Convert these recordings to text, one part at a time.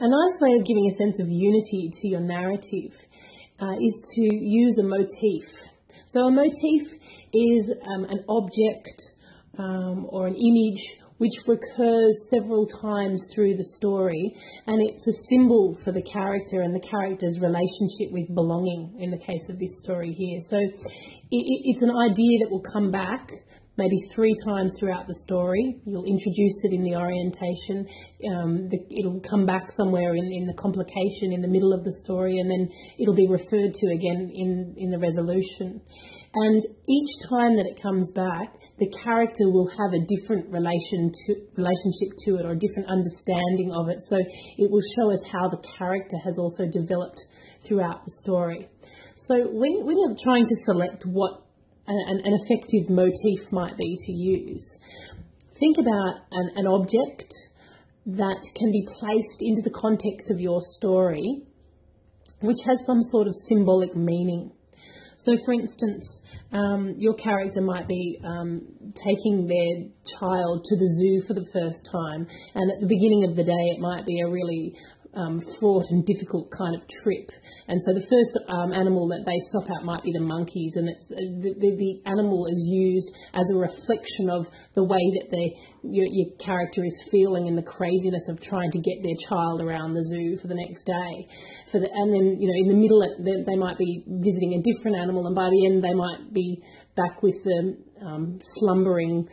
A nice way of giving a sense of unity to your narrative is to use a motif. So a motif is an object or an image which recurs several times through the story, and it's a symbol for the character and the character's relationship with belonging in the case of this story here. So it's an idea that will come back maybe 3 times throughout the story. You'll introduce it in the orientation, it'll come back somewhere in the complication in the middle of the story, and then it'll be referred to again in the resolution. And each time that it comes back, the character will have a different relationship to it, or a different understanding of it. So it will show us how the character has also developed throughout the story. So when you're trying to select what an effective motif might be to use, think about an object that can be placed into the context of your story, which has some sort of symbolic meaning. So, for instance, your character might be taking their child to the zoo for the first time, and at the beginning of the day it might be a really fraught and difficult kind of trip. And so the first animal that they stop at might be the monkeys, and it's, the animal is used as a reflection of the way that your character is feeling and the craziness of trying to get their child around the zoo for the next day. And then, in the middle they might be visiting a different animal, and by the end they might be back with the slumbering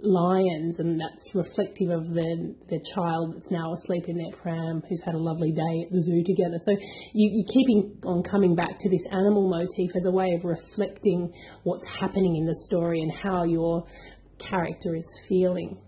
lions, and that's reflective of their child that's now asleep in their pram, who's had a lovely day at the zoo together. So you're keeping on coming back to this animal motif as a way of reflecting what's happening in the story and how your character is feeling.